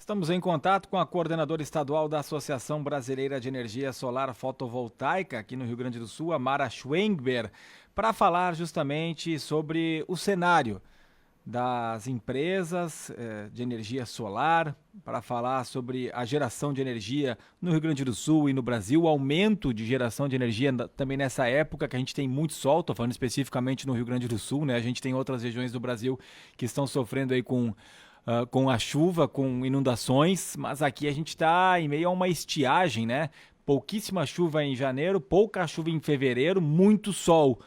Estamos em contato com a coordenadora estadual da Associação Brasileira de Energia Solar Fotovoltaica, aqui no Rio Grande do Sul, a Mara Schwengber, para falar justamente sobre o cenário das empresas de energia solar, para falar sobre a geração de energia no Rio Grande do Sul e no Brasil, o aumento de geração de energia também nessa época que a gente tem muito sol, estou falando especificamente no Rio Grande do Sul, né? A gente tem outras regiões do Brasil que estão sofrendo aí com a chuva, com inundações, mas aqui a gente está em meio a uma estiagem, né? Pouquíssima chuva em janeiro, pouca chuva em fevereiro, muito sol.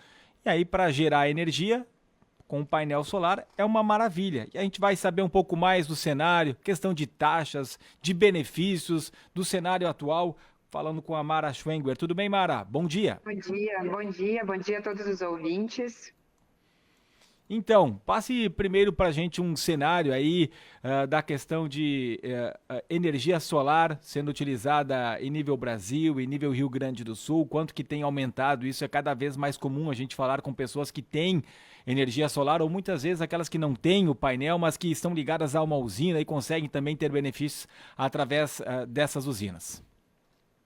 E aí, para gerar energia, com o painel solar é uma maravilha. E a gente vai saber um pouco mais do cenário, questão de taxas, de benefícios, do cenário atual, falando com a Mara Schwengber. Tudo bem, Mara? Bom dia. Bom dia a todos os ouvintes. Então, passe primeiro para a gente um cenário aí da questão de energia solar sendo utilizada em nível Brasil, em nível Rio Grande do Sul, quanto que tem aumentado. Isso é cada vez mais comum a gente falar com pessoas que têm energia solar ou muitas vezes aquelas que não têm o painel, mas que estão ligadas a uma usina e conseguem também ter benefícios através dessas usinas.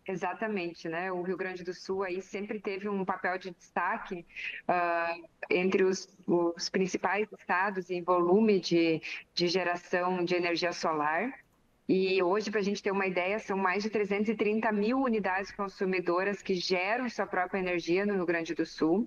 Exatamente, né? O Rio Grande do Sul aí sempre teve um papel de destaque ah, entre os principais estados em volume de geração de energia solar. E hoje, para a gente ter uma ideia, são mais de 330 mil unidades consumidoras que geram sua própria energia no Rio Grande do Sul.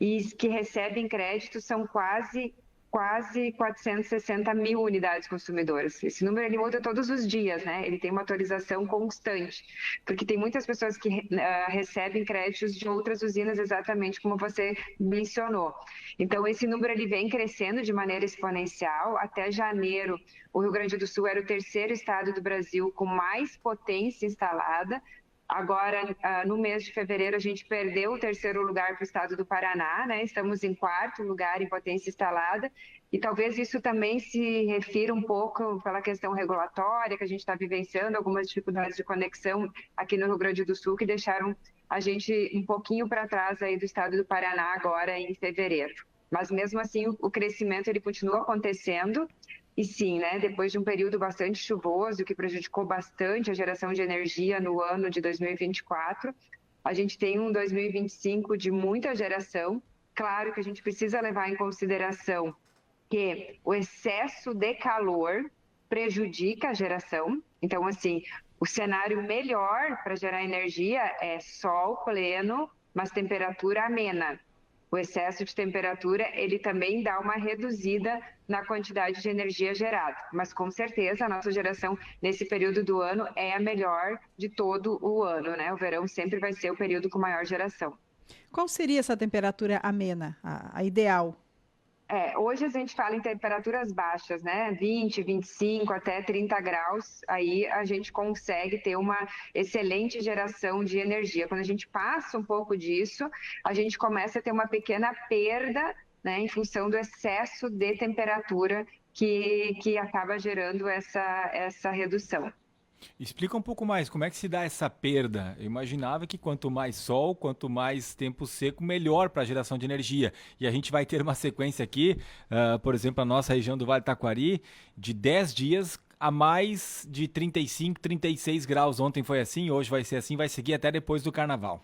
E que recebem crédito são quase 460 mil unidades consumidoras. Esse número ele muda todos os dias, né? Ele tem uma atualização constante, porque tem muitas pessoas que recebem créditos de outras usinas, exatamente como você mencionou. Então, esse número ele vem crescendo de maneira exponencial. Até janeiro, o Rio Grande do Sul era o terceiro estado do Brasil com mais potência instalada. Agora, no mês de fevereiro, a gente perdeu o terceiro lugar para o estado do Paraná, né? Estamos em quarto lugar em potência instalada, e talvez isso também se refira um pouco pela questão regulatória que a gente está vivenciando, algumas dificuldades de conexão aqui no Rio Grande do Sul, que deixaram a gente um pouquinho para trás aí do estado do Paraná agora em fevereiro. Mas mesmo assim, o crescimento ele continua acontecendo. E sim, né, depois de um período bastante chuvoso, que prejudicou bastante a geração de energia no ano de 2024, a gente tem um 2025 de muita geração. Claro que a gente precisa levar em consideração que o excesso de calor prejudica a geração. Então, assim, o cenário melhor para gerar energia é sol pleno, mas temperatura amena. O excesso de temperatura, ele também dá uma reduzida na quantidade de energia gerada. Mas, com certeza, a nossa geração, nesse período do ano, é a melhor de todo o ano, né? O verão sempre vai ser o período com maior geração. Qual seria essa temperatura amena, a ideal? Hoje a gente fala em temperaturas baixas, né? 20, 25 até 30 graus, aí a gente consegue ter uma excelente geração de energia. Quando a gente passa um pouco disso, a gente começa a ter uma pequena perda, né, em função do excesso de temperatura que acaba gerando essa redução. Explica um pouco mais como é que se dá essa perda. Eu imaginava que quanto mais sol, quanto mais tempo seco, melhor para a geração de energia. E a gente vai ter uma sequência aqui, por exemplo, a nossa região do Vale do Taquari, de 10 dias a mais de 35, 36 graus. Ontem foi assim, hoje vai ser assim, vai seguir até depois do carnaval.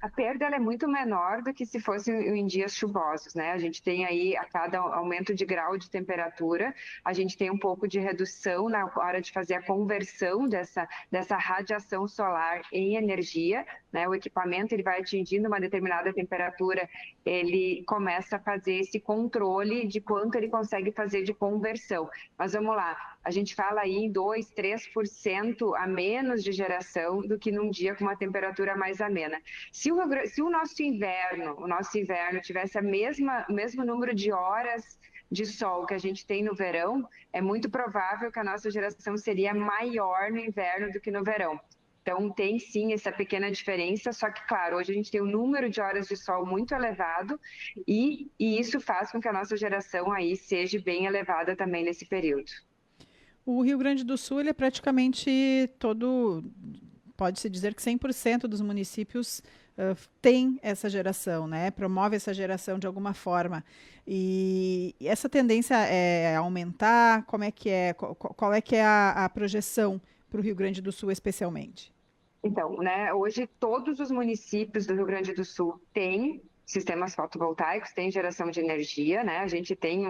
A perda ela é muito menor do que se fosse em dias chuvosos, né? A gente tem aí, a cada aumento de grau de temperatura, a gente tem um pouco de redução na hora de fazer a conversão dessa radiação solar em energia, né? O equipamento ele vai atingindo uma determinada temperatura, ele começa a fazer esse controle de quanto ele consegue fazer de conversão. Mas vamos lá, a gente fala aí em 2, 3% a menos de geração do que num dia com uma temperatura mais amena. Se o nosso inverno tivesse o mesmo número de horas de sol que a gente tem no verão, é muito provável que a nossa geração seria maior no inverno do que no verão. Então, tem sim essa pequena diferença, só que, claro, hoje a gente tem um número de horas de sol muito elevado e isso faz com que a nossa geração aí seja bem elevada também nesse período. O Rio Grande do Sul ele é praticamente todo, pode-se dizer que 100% dos municípios tem essa geração, né? Promove essa geração de alguma forma. E essa tendência é aumentar? Como é que é? Qual é que é a projeção para o Rio Grande do Sul, especialmente? Então, né, hoje todos os municípios do Rio Grande do Sul têm sistemas fotovoltaicos, têm geração de energia, né? A gente tem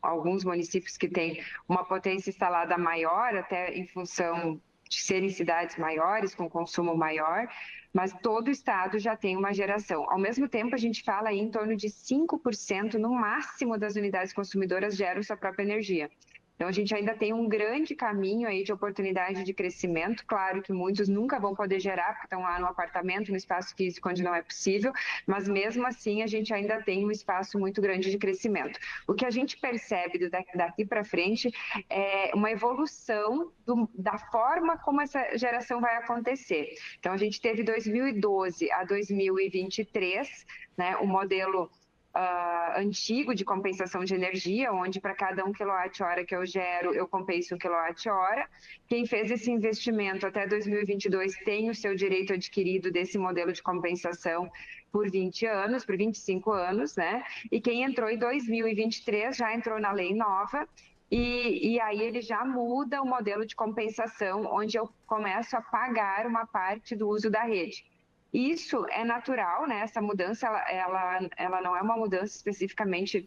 alguns municípios que têm uma potência instalada maior, até em função de serem cidades maiores, com consumo maior, mas todo o estado já tem uma geração. Ao mesmo tempo, a gente fala aí em torno de 5% no máximo das unidades consumidoras geram sua própria energia. Então, a gente ainda tem um grande caminho aí de oportunidade de crescimento. Claro que muitos nunca vão poder gerar, porque estão lá no apartamento, no espaço físico, onde não é possível, mas mesmo assim a gente ainda tem um espaço muito grande de crescimento. O que a gente percebe daqui para frente é uma evolução da forma como essa geração vai acontecer. Então, a gente teve 2012 a 2023, né, o modelo antigo de compensação de energia, onde para cada 1 kWh que eu gero, eu compenso 1 kWh. Quem fez esse investimento até 2022 tem o seu direito adquirido desse modelo de compensação por 20 anos, por 25 anos, né? E quem entrou em 2023 já entrou na lei nova, e aí ele já muda o modelo de compensação, onde eu começo a pagar uma parte do uso da rede. Isso é natural, né? Essa mudança, ela não é uma mudança especificamente,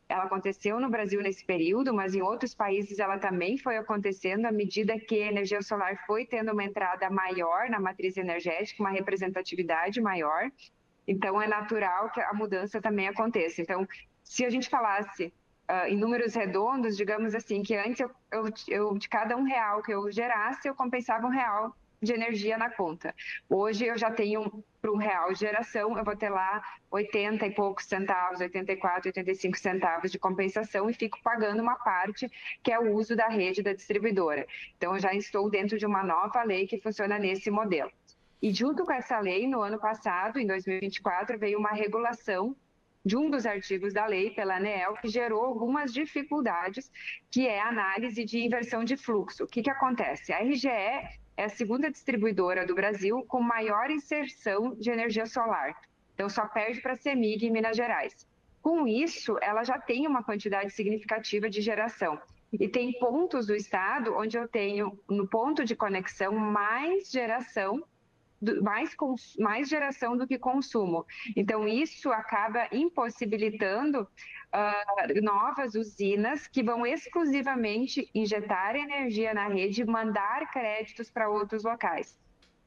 ela aconteceu no Brasil nesse período, mas em outros países ela também foi acontecendo à medida que a energia solar foi tendo uma entrada maior na matriz energética, uma representatividade maior. Então, é natural que a mudança também aconteça. Então, se a gente falasse em números redondos, digamos assim, que antes eu de cada R$ 1 que eu gerasse, eu compensava R$ 1 de energia na conta. Hoje eu já tenho, para R$ 1 de geração, eu vou ter lá 80 e poucos centavos, 84, 85 centavos de compensação e fico pagando uma parte que é o uso da rede da distribuidora. Então, eu já estou dentro de uma nova lei que funciona nesse modelo. E junto com essa lei, no ano passado, em 2024, veio uma regulação de um dos artigos da lei pela ANEEL, que gerou algumas dificuldades, que é a análise de inversão de fluxo. O que acontece? A RGE é a segunda distribuidora do Brasil com maior inserção de energia solar. Então, só perde para a CEMIG em Minas Gerais. Com isso, ela já tem uma quantidade significativa de geração. E tem pontos do estado onde eu tenho, no ponto de conexão, mais geração do que consumo. Então, isso acaba impossibilitando novas usinas que vão exclusivamente injetar energia na rede e mandar créditos para outros locais.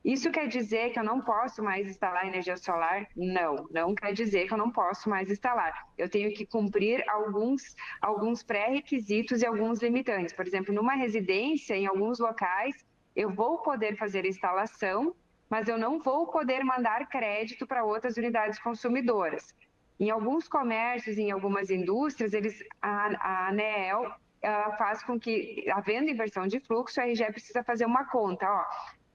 Isso quer dizer que eu não posso mais instalar energia solar? Não, não quer dizer que eu não posso mais instalar. Eu tenho que cumprir alguns pré-requisitos e alguns limitantes. Por exemplo, numa residência, em alguns locais, eu vou poder fazer a instalação, mas eu não vou poder mandar crédito para outras unidades consumidoras. Em alguns comércios, em algumas indústrias, a ANEEL faz com que, havendo inversão de fluxo, a RGE precisa fazer uma conta.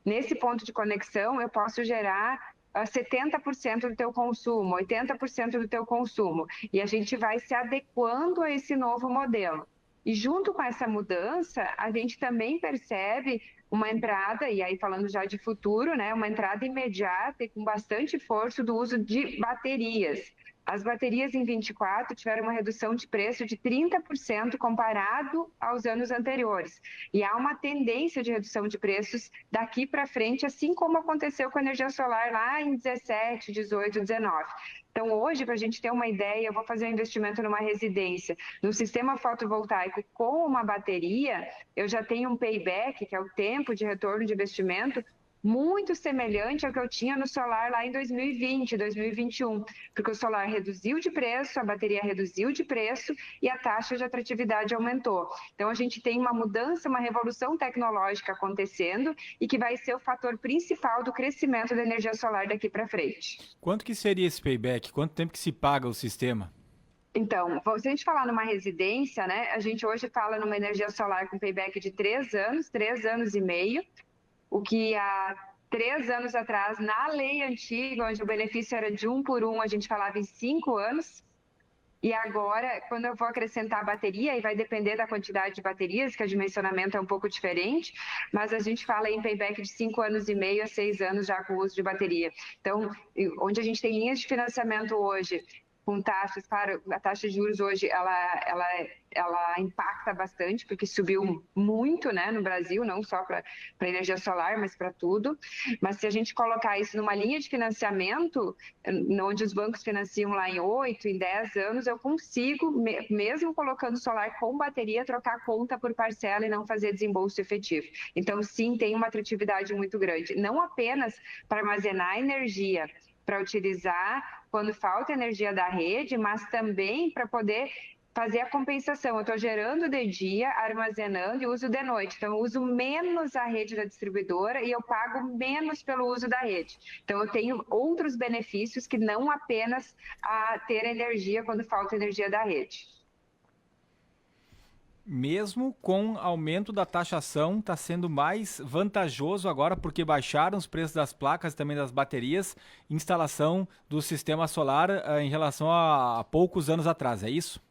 Nesse ponto de conexão, eu posso gerar 70% do teu consumo, 80% do teu consumo. E a gente vai se adequando a esse novo modelo. E junto com essa mudança, a gente também percebe uma entrada, e aí falando já de futuro, né, uma entrada imediata e com bastante força do uso de baterias. As baterias em 24 tiveram uma redução de preço de 30% comparado aos anos anteriores. E há uma tendência de redução de preços daqui para frente, assim como aconteceu com a energia solar lá em 17, 18, 19. Então, hoje, para a gente ter uma ideia, eu vou fazer um investimento numa residência, no sistema fotovoltaico com uma bateria, eu já tenho um payback, que é o tempo de retorno de investimento, muito semelhante ao que eu tinha no solar lá em 2020, 2021, porque o solar reduziu de preço, a bateria reduziu de preço e a taxa de atratividade aumentou. Então, a gente tem uma mudança, uma revolução tecnológica acontecendo e que vai ser o fator principal do crescimento da energia solar daqui para frente. Quanto que seria esse payback? Quanto tempo que se paga o sistema? Então, se a gente falar numa residência, né, a gente hoje fala numa energia solar com payback de 3 anos e meio, o que há 3 anos atrás, na lei antiga, onde o benefício era de 1 por 1, a gente falava em 5 anos. E agora, quando eu vou acrescentar a bateria, e vai depender da quantidade de baterias, que o dimensionamento é um pouco diferente, mas a gente fala em payback de 5 anos e meio a 6 anos já com o uso de bateria. Então, onde a gente tem linhas de financiamento hoje, com taxas, claro, a taxa de juros hoje, ela impacta bastante, porque subiu muito, né, no Brasil, não só para energia solar, mas para tudo. Mas se a gente colocar isso numa linha de financiamento, onde os bancos financiam lá em 8, em 10 anos, eu consigo, mesmo colocando solar com bateria, trocar a conta por parcela e não fazer desembolso efetivo. Então, sim, tem uma atratividade muito grande. Não apenas para armazenar energia, para utilizar quando falta energia da rede, mas também para poder fazer a compensação. Eu estou gerando de dia, armazenando e uso de noite. Então, eu uso menos a rede da distribuidora e eu pago menos pelo uso da rede. Então, eu tenho outros benefícios que não apenas a ter energia quando falta energia da rede. Mesmo com aumento da taxação, está sendo mais vantajoso agora porque baixaram os preços das placas e também das baterias, instalação do sistema solar em relação a poucos anos atrás, é isso?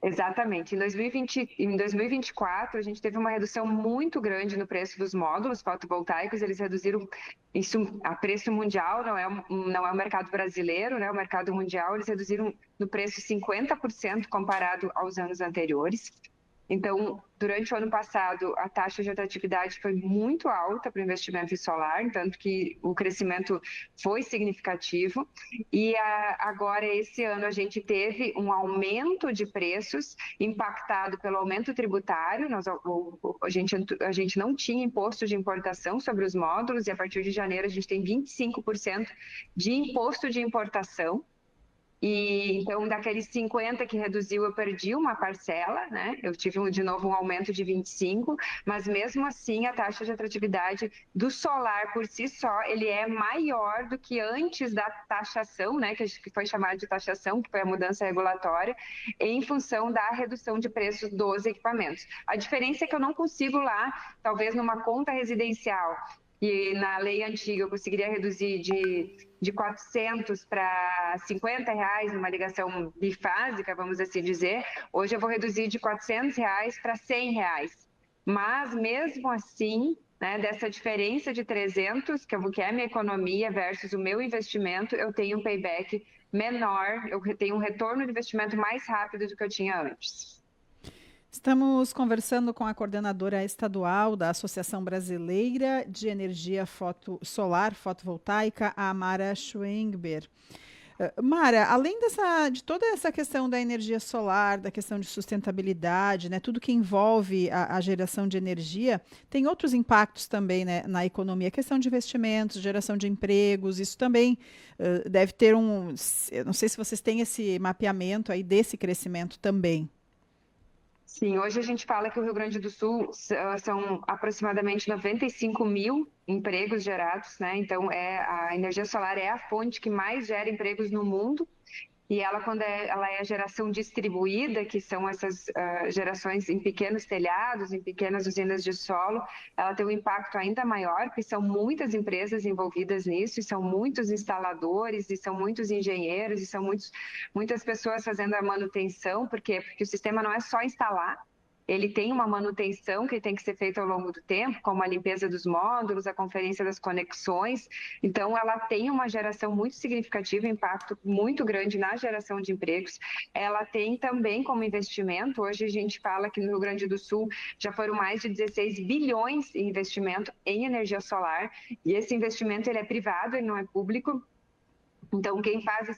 Exatamente. Em 2024, a gente teve uma redução muito grande no preço dos módulos fotovoltaicos. Eles reduziram isso a preço mundial, não é o mercado brasileiro, né? O mercado mundial, eles reduziram no preço 50% comparado aos anos anteriores. Então, durante o ano passado, a taxa de atratividade foi muito alta para o investimento em solar, tanto que o crescimento foi significativo. E agora, esse ano, a gente teve um aumento de preços impactado pelo aumento tributário. A gente não tinha imposto de importação sobre os módulos e, a partir de janeiro, a gente tem 25% de imposto de importação. E então, daqueles 50 que reduziu, eu perdi uma parcela, né? Eu tive de novo um aumento de 25, mas mesmo assim a taxa de atratividade do solar por si só, ele é maior do que antes da taxação, né? Que foi chamada de taxação, que foi a mudança regulatória, em função da redução de preços dos equipamentos. A diferença é que eu não consigo lá, talvez numa conta residencial, e na lei antiga eu conseguiria reduzir de 400 para R$50 numa ligação bifásica, vamos assim dizer. Hoje eu vou reduzir de R$400 para R$100. Mas mesmo assim, né, dessa diferença de 300, que é a minha economia versus o meu investimento, eu tenho um payback menor, eu tenho um retorno de investimento mais rápido do que eu tinha antes. Estamos conversando com a coordenadora estadual da Associação Brasileira de Energia Solar Fotovoltaica, a Mara Schwengber. Mara, além de toda essa questão da energia solar, da questão de sustentabilidade, né, tudo que envolve a geração de energia, tem outros impactos também, né, na economia, a questão de investimentos, geração de empregos, isso também deve ter eu não sei se vocês têm esse mapeamento aí desse crescimento também. Sim, hoje a gente fala que o Rio Grande do Sul são aproximadamente 95 mil empregos gerados, né? Então, a energia solar é a fonte que mais gera empregos no mundo. E ela, quando ela é a geração distribuída, que são essas gerações em pequenos telhados, em pequenas usinas de solo, ela tem um impacto ainda maior, porque são muitas empresas envolvidas nisso, e são muitos instaladores, e são muitos engenheiros, e são muitas pessoas fazendo a manutenção, porque o sistema não é só instalar, ele tem uma manutenção que tem que ser feita ao longo do tempo, como a limpeza dos módulos, a conferência das conexões. Então, ela tem uma geração muito significativa, impacto muito grande na geração de empregos. Ela tem também como investimento, hoje a gente fala que no Rio Grande do Sul já foram mais de 16 bilhões em investimento em energia solar, e esse investimento ele é privado, ele não é público. Então, quem faz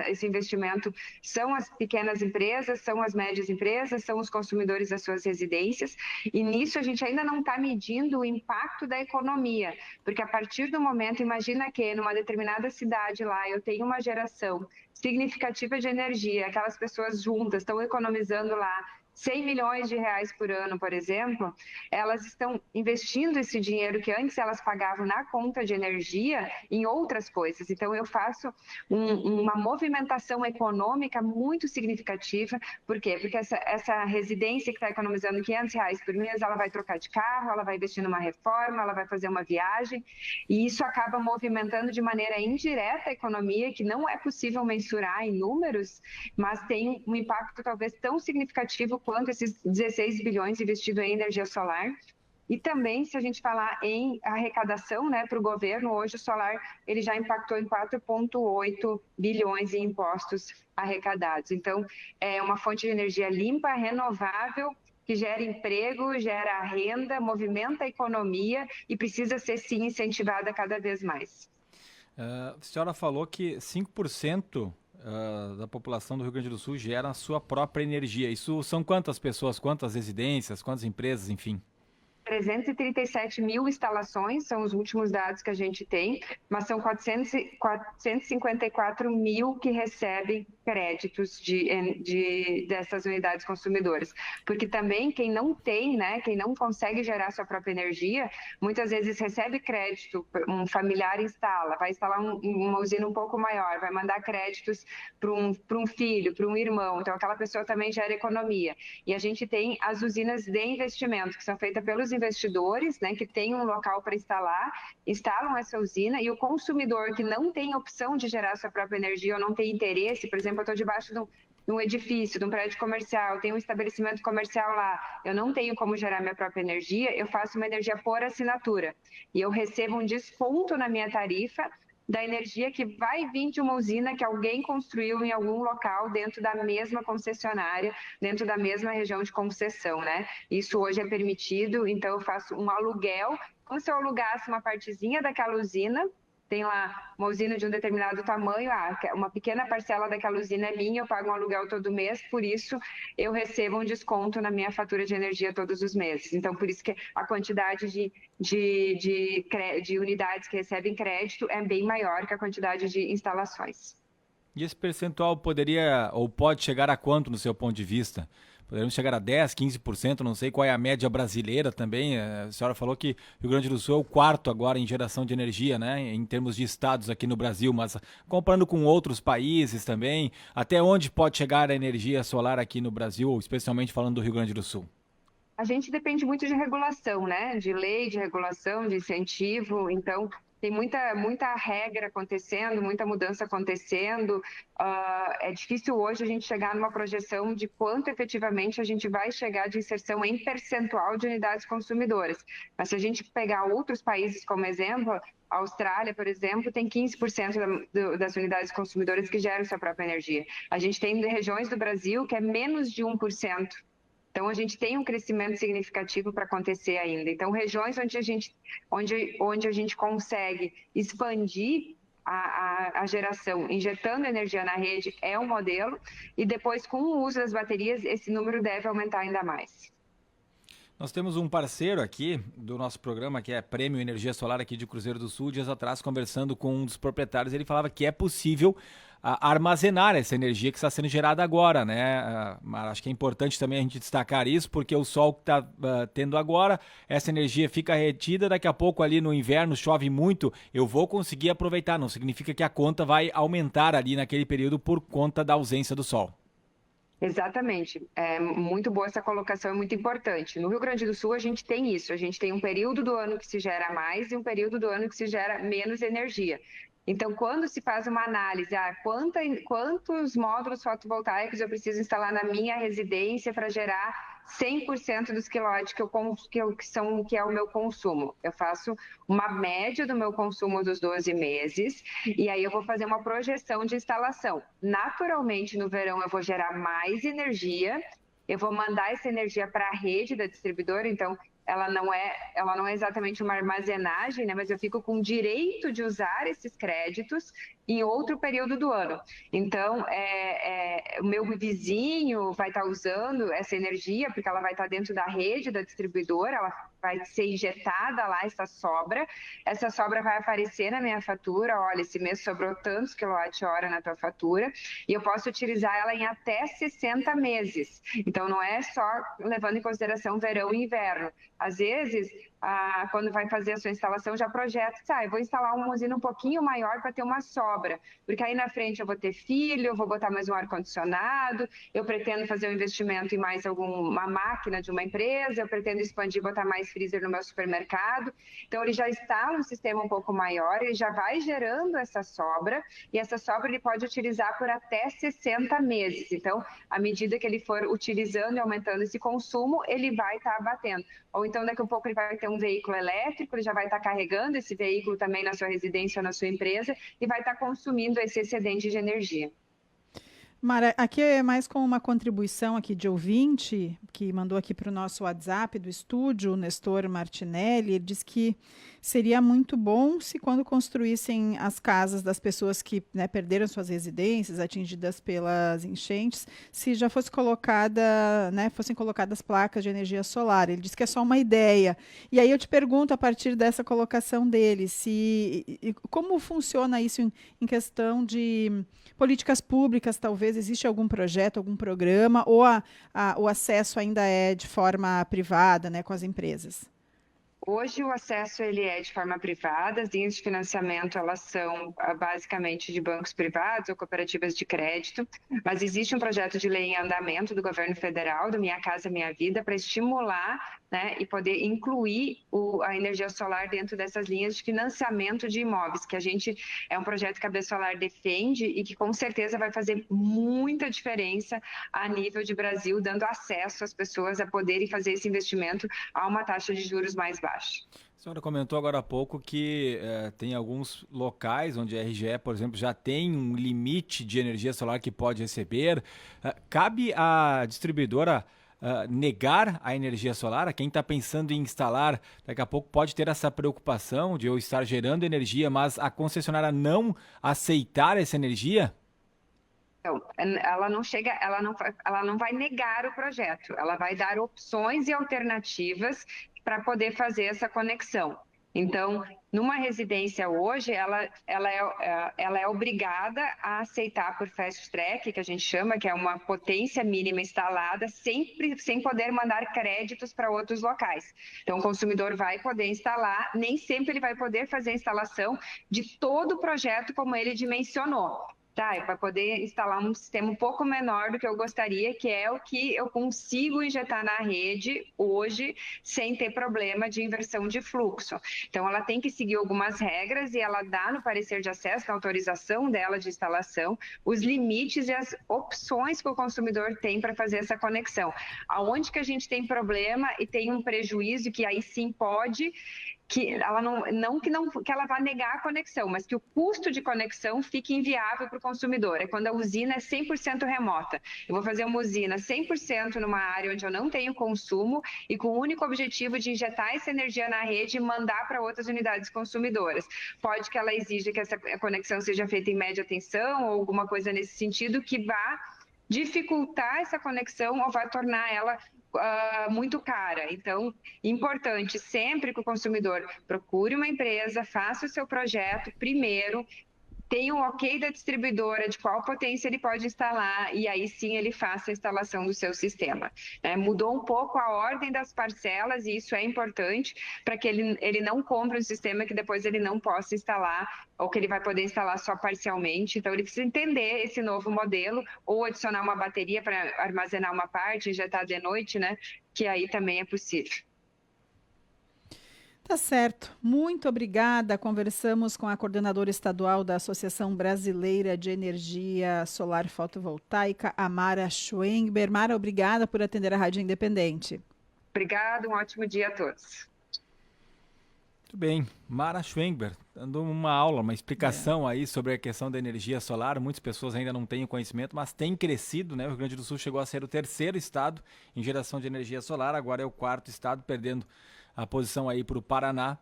esse investimento são as pequenas empresas, são as médias empresas, são os consumidores das suas residências, e nisso a gente ainda não está medindo o impacto da economia, porque a partir do momento, imagina que numa determinada cidade lá eu tenho uma geração significativa de energia, aquelas pessoas juntas estão economizando lá 100 milhões de reais por ano, por exemplo, elas estão investindo esse dinheiro que antes elas pagavam na conta de energia em outras coisas. Então, eu faço uma movimentação econômica muito significativa. Por quê? Porque essa residência que está economizando R$ 500 por mês, ela vai trocar de carro, ela vai investir numa reforma, ela vai fazer uma viagem, e isso acaba movimentando de maneira indireta a economia, que não é possível mensurar em números, mas tem um impacto talvez tão significativo quanto esses 16 bilhões investidos em energia solar. E também, se a gente falar em arrecadação, né, para o governo, hoje o solar ele já impactou em 4,8 bilhões em impostos arrecadados. Então, é uma fonte de energia limpa, renovável, que gera emprego, gera renda, movimenta a economia e precisa ser, sim, incentivada cada vez mais. A senhora falou que 5% da população do Rio Grande do Sul gera a sua própria energia. Isso são quantas pessoas, quantas residências, quantas empresas, enfim? 337 mil instalações, são os últimos dados que a gente tem, mas são 454 mil que recebem créditos dessas unidades consumidoras. Porque também quem não tem, né, quem não consegue gerar sua própria energia, muitas vezes recebe crédito, um familiar instala, vai instalar uma usina um pouco maior, vai mandar créditos para um filho, para um irmão, então aquela pessoa também gera economia. E a gente tem as usinas de investimento, que são feitas pelos investidores, né, que têm um local para instalar, instalam essa usina, e o consumidor que não tem opção de gerar sua própria energia ou não tem interesse, por exemplo, eu estou debaixo de um edifício, de um prédio comercial, tem um estabelecimento comercial lá, eu não tenho como gerar minha própria energia, eu faço uma energia por assinatura e eu recebo um desconto na minha tarifa da energia que vai vir de uma usina que alguém construiu em algum local dentro da mesma concessionária, dentro da mesma região de concessão, né? Isso hoje é permitido, então eu faço um aluguel, como se eu alugasse uma partezinha daquela usina. Tem lá uma usina de um determinado tamanho, uma pequena parcela daquela usina é minha, eu pago um aluguel todo mês, por isso eu recebo um desconto na minha fatura de energia todos os meses. Então, por isso que a quantidade de unidades que recebem crédito é bem maior que a quantidade de instalações. E esse percentual poderia ou pode chegar a quanto no seu ponto de vista? Poderíamos chegar a 10%, 15%, não sei qual é a média brasileira também. A senhora falou que Rio Grande do Sul é o quarto agora em geração de energia, né? Em termos de estados aqui no Brasil, mas comparando com outros países também, até onde pode chegar a energia solar aqui no Brasil, especialmente falando do Rio Grande do Sul? A gente depende muito de regulação, né? De lei, de regulação, de incentivo. Então, tem muita regra acontecendo, muita mudança acontecendo. É difícil hoje a gente chegar numa projeção de quanto efetivamente a gente vai chegar de inserção em percentual de unidades consumidoras. Mas se a gente pegar outros países como exemplo, a Austrália, por exemplo, tem 15% das unidades consumidoras que geram sua própria energia. A gente tem regiões do Brasil que é menos de 1%. Então, a gente tem um crescimento significativo para acontecer ainda. Então, regiões onde a gente consegue expandir a geração, injetando energia na rede, é um modelo, e depois, com o uso das baterias, esse número deve aumentar ainda mais. Nós temos um parceiro aqui do nosso programa, que é Prêmio Energia Solar aqui de Cruzeiro do Sul. Dias atrás, conversando com um dos proprietários, ele falava que é possível armazenar essa energia que está sendo gerada agora, né? Mas acho que é importante também a gente destacar isso, porque o sol que está tendo agora, essa energia fica retida, daqui a pouco ali no inverno chove muito, eu vou conseguir aproveitar, não significa que a conta vai aumentar ali naquele período por conta da ausência do sol. Exatamente. É muito boa essa colocação, é muito importante. No Rio Grande do Sul, a gente tem isso. A gente tem um período do ano que se gera mais e um período do ano que se gera menos energia. Então, quando se faz uma análise, quantos módulos fotovoltaicos eu preciso instalar na minha residência para gerar 100% dos quilowatts que é o meu consumo. Eu faço uma média do meu consumo dos 12 meses e aí eu vou fazer uma projeção de instalação. Naturalmente, no verão, eu vou gerar mais energia, eu vou mandar essa energia para a rede da distribuidora, então ela não é exatamente uma armazenagem, né? Mas eu fico com o direito de usar esses créditos em outro período do ano. Então, o meu vizinho vai estar usando essa energia, porque ela vai estar dentro da rede da distribuidora, vai ser injetada lá essa sobra vai aparecer na minha fatura, olha, esse mês sobrou tantos quilowatt-hora na tua fatura, e eu posso utilizar ela em até 60 meses. Então, não é só levando em consideração verão e inverno. Às vezes, quando vai fazer a sua instalação, já projeta, eu vou instalar uma usina um pouquinho maior para ter uma sobra, porque aí na frente eu vou ter filho, eu vou botar mais um ar-condicionado, eu pretendo fazer um investimento em mais alguma máquina de uma empresa, eu pretendo expandir, botar mais freezer no meu supermercado. Então, ele já instala um sistema um pouco maior, ele já vai gerando essa sobra, e essa sobra ele pode utilizar por até 60 meses. Então, à medida que ele for utilizando e aumentando esse consumo, ele vai estar abatendo. Ou então, daqui a pouco, ele vai ter um veículo elétrico, ele já vai estar carregando esse veículo também na sua residência ou na sua empresa e vai estar consumindo esse excedente de energia. Mara, aqui é mais com uma contribuição aqui de ouvinte, que mandou aqui para o nosso WhatsApp do estúdio, o Nestor Martinelli. Ele diz que seria muito bom se, quando construíssem as casas das pessoas que, né, perderam suas residências atingidas pelas enchentes, se já fosse colocada, né, fossem colocadas placas de energia solar. Ele diz que é só uma ideia. E aí eu te pergunto, a partir dessa colocação dele, como funciona isso em questão de políticas públicas, talvez existe algum projeto, algum programa, ou o acesso ainda é de forma privada, né, com as empresas? Hoje o acesso ele é de forma privada, as linhas de financiamento elas são basicamente de bancos privados ou cooperativas de crédito, mas existe um projeto de lei em andamento do governo federal, do Minha Casa Minha Vida, para estimular, né, e poder incluir a energia solar dentro dessas linhas de financiamento de imóveis, que é um projeto que a B-Solar defende e que com certeza vai fazer muita diferença a nível de Brasil, dando acesso às pessoas a poderem fazer esse investimento a uma taxa de juros mais baixa. A senhora comentou agora há pouco que tem alguns locais onde a RGE, por exemplo, já tem um limite de energia solar que pode receber. Cabe à distribuidora negar a energia solar? A quem está pensando em instalar, daqui a pouco pode ter essa preocupação de eu estar gerando energia, mas a concessionária não aceitar essa energia? Então, ela não vai negar o projeto, ela vai dar opções e alternativas para poder fazer essa conexão. Então, numa residência hoje, ela é obrigada a aceitar por fast track, que a gente chama, que é uma potência mínima instalada, sempre sem poder mandar créditos para outros locais. Então, o consumidor vai poder instalar, nem sempre ele vai poder fazer a instalação de todo o projeto como ele dimensionou. Para poder instalar um sistema um pouco menor do que eu gostaria, que é o que eu consigo injetar na rede hoje sem ter problema de inversão de fluxo. Então, ela tem que seguir algumas regras e ela dá no parecer de acesso, na autorização dela de instalação, os limites e as opções que o consumidor tem para fazer essa conexão. Aonde que a gente tem problema e tem um prejuízo que aí sim pode, que ela que ela vá negar a conexão, mas que o custo de conexão fique inviável para o consumidor. É quando a usina é 100% remota. Eu vou fazer uma usina 100% numa área onde eu não tenho consumo e com o único objetivo de injetar essa energia na rede e mandar para outras unidades consumidoras. Pode que ela exija que essa conexão seja feita em média tensão ou alguma coisa nesse sentido que vá dificultar essa conexão ou vai tornar ela muito cara. Então, importante sempre que o consumidor procure uma empresa, faça o seu projeto primeiro, tenha o ok da distribuidora de qual potência ele pode instalar e aí sim ele faça a instalação do seu sistema. Mudou um pouco a ordem das parcelas e isso é importante para que ele não compre um sistema que depois ele não possa instalar ou que ele vai poder instalar só parcialmente. Então, ele precisa entender esse novo modelo ou adicionar uma bateria para armazenar uma parte, injetar de noite, né? Que aí também é possível. Tá certo. Muito obrigada. Conversamos com a coordenadora estadual da Associação Brasileira de Energia Solar Fotovoltaica, a Mara Schwengber. Mara, obrigada por atender a Rádio Independente. Obrigada, um ótimo dia a todos. Muito bem. Mara Schwengber, dando uma aula, uma explicação aí sobre a questão da energia solar. Muitas pessoas ainda não têm o conhecimento, mas tem crescido, né? O Rio Grande do Sul chegou a ser o terceiro estado em geração de energia solar, agora é o quarto estado, perdendo a posição aí para o Paraná,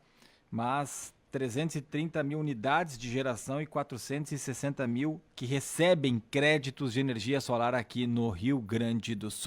mas 330 mil unidades de geração e 460 mil que recebem créditos de energia solar aqui no Rio Grande do Sul.